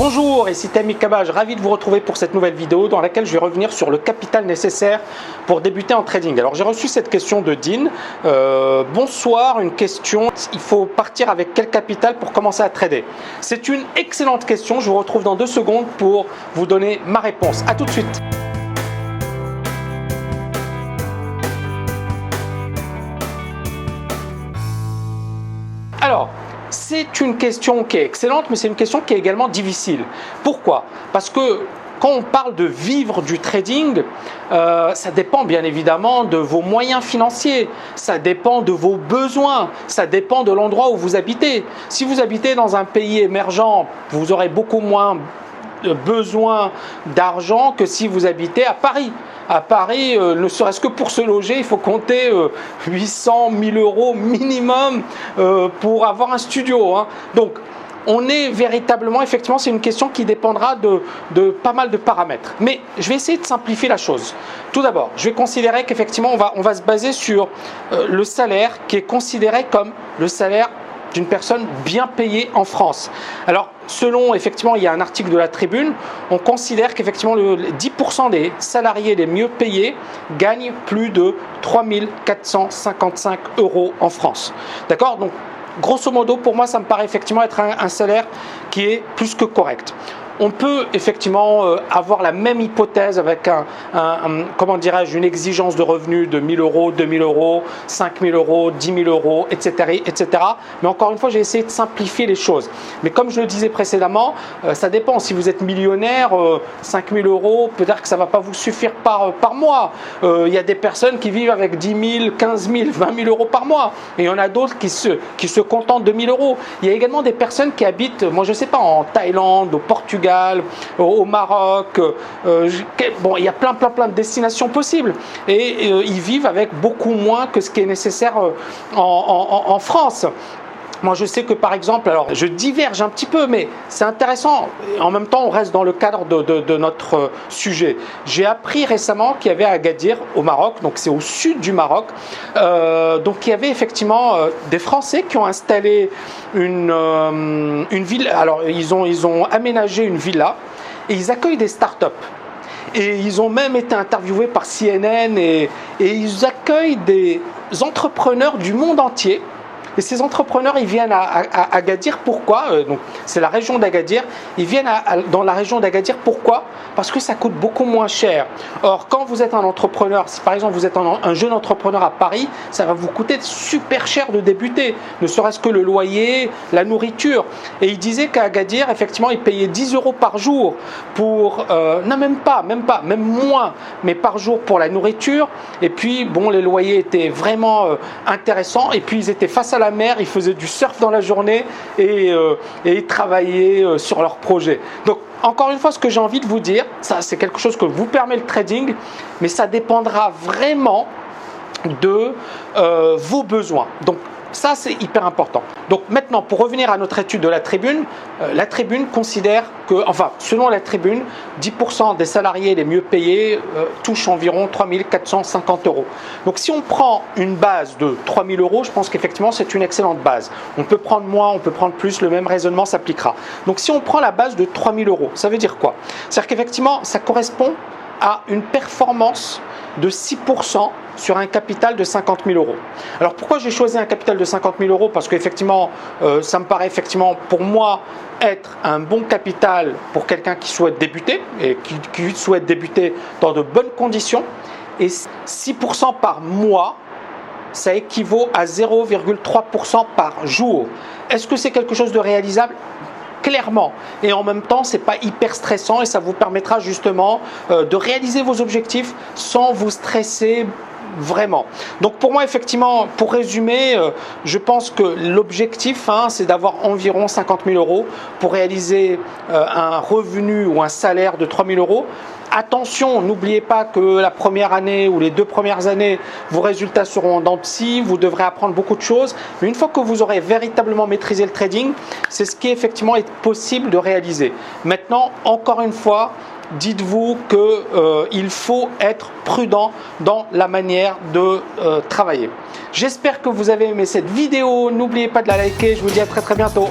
Bonjour, ici Tammy Kabaj, ravi de vous retrouver pour cette nouvelle vidéo dans laquelle je vais revenir sur le capital nécessaire pour débuter en trading. Alors j'ai reçu cette question de Dean. Bonsoir, une question, il faut partir avec quel capital pour commencer à trader? C'est une excellente question, je vous retrouve dans 2 secondes pour vous donner ma réponse. A tout de suite. Alors, c'est une question qui est excellente, mais c'est une question qui est également difficile. Pourquoi? Parce que quand on parle de vivre du trading, ça dépend bien évidemment de vos moyens financiers, ça dépend de vos besoins, ça dépend de l'endroit où vous habitez. Si vous habitez dans un pays émergent, vous aurez beaucoup moins besoin d'argent que si vous habitez à Paris. À Paris, ne serait-ce que pour se loger, il faut compter 800 000 euros minimum pour avoir un studio. Donc, on est véritablement, effectivement, c'est une question qui dépendra de pas mal de paramètres. Mais je vais essayer de simplifier la chose. Tout d'abord, je vais considérer qu'effectivement, on va se baser sur le salaire qui est considéré comme le salaire d'une personne bien payée en France. Alors, selon, effectivement, il y a un article de la Tribune, on considère qu'effectivement, 10% des salariés les mieux payés gagnent plus de 3 455 € en France. D'accord? Donc, grosso modo, pour moi, ça me paraît effectivement être un salaire qui est plus que correct. On peut effectivement avoir la même hypothèse avec comment dirais-je, une exigence de revenus de 1 000 euros, 2 000 euros, 5 000 euros, 10 000 euros, etc., etc. Mais encore une fois, j'ai essayé de simplifier les choses. Mais comme je le disais précédemment, ça dépend. Si vous êtes millionnaire, 5 000 euros, peut-être que ça ne va pas vous suffire par mois. Il y a des personnes qui vivent avec 10 000, 15 000, 20 000 euros par mois. Et il y en a d'autres qui se contentent de 1 000 euros. Il y a également des personnes qui habitent, moi je ne sais pas, en Thaïlande, au Portugal, au Maroc, bon, il y a plein de destinations possibles et ils vivent avec beaucoup moins que ce qui est nécessaire en France. Moi, je sais que par exemple, alors je diverge un petit peu, mais c'est intéressant. En même temps, on reste dans le cadre de notre sujet. J'ai appris récemment qu'il y avait à Agadir, au Maroc, donc c'est au sud du Maroc, donc il y avait effectivement des Français qui ont installé une ville. Alors, ils ont aménagé une villa et ils accueillent des startups. Et ils ont même été interviewés par CNN et ils accueillent des entrepreneurs du monde entier. Et ces entrepreneurs, ils viennent à Agadir. Pourquoi? Donc, c'est la région d'Agadir. Ils viennent dans la région d'Agadir. Pourquoi? Parce que ça coûte beaucoup moins cher. Or, quand vous êtes un entrepreneur, si par exemple vous êtes un jeune entrepreneur à Paris, ça va vous coûter super cher de débuter, ne serait-ce que le loyer, la nourriture. Et il disait qu'à Agadir, effectivement, il payait 10 € par jour pour, non même moins, mais par jour pour la nourriture. Et puis, bon, les loyers étaient vraiment intéressants. Et puis, ils étaient face à la mer, ils faisaient du surf dans la journée et ils travaillaient sur leur projet. Donc, encore une fois, ce que j'ai envie de vous dire, ça c'est quelque chose que vous permet le trading, mais ça dépendra vraiment de vos besoins. Donc, ça, c'est hyper important. Donc maintenant, pour revenir à notre étude de la Tribune considère que, enfin, selon la Tribune, 10% des salariés les mieux payés touchent environ 3 450 €. Donc si on prend une base de 3 000 €, je pense qu'effectivement, c'est une excellente base. On peut prendre moins, on peut prendre plus, le même raisonnement s'appliquera. Donc si on prend la base de 3 000 €, ça veut dire quoi? C'est-à-dire qu'effectivement, ça correspond à une performance de 6% sur un capital de 50 000 €. Alors pourquoi j'ai choisi un capital de 50 000 €? Parce qu'effectivement, ça me paraît effectivement pour moi être un bon capital pour quelqu'un qui souhaite débuter et qui souhaite débuter dans de bonnes conditions. Et 6% par mois, ça équivaut à 0,3% par jour. Est-ce que c'est quelque chose de réalisable? Clairement, et en même temps c'est pas hyper stressant et ça vous permettra justement de réaliser vos objectifs sans vous stresser vraiment. Donc pour moi effectivement, pour résumer, je pense que l'objectif c'est d'avoir environ 50 000 € pour réaliser un revenu ou un salaire de 3 000 €. Attention, n'oubliez pas que la première année ou les 2 premières années, vos résultats seront en dents de scie, vous devrez apprendre beaucoup de choses. Mais une fois que vous aurez véritablement maîtrisé le trading, c'est ce qui effectivement est possible de réaliser. Maintenant, encore une fois, dites-vous qu'il faut être prudent dans la manière de travailler. J'espère que vous avez aimé cette vidéo. N'oubliez pas de la liker. Je vous dis à très bientôt.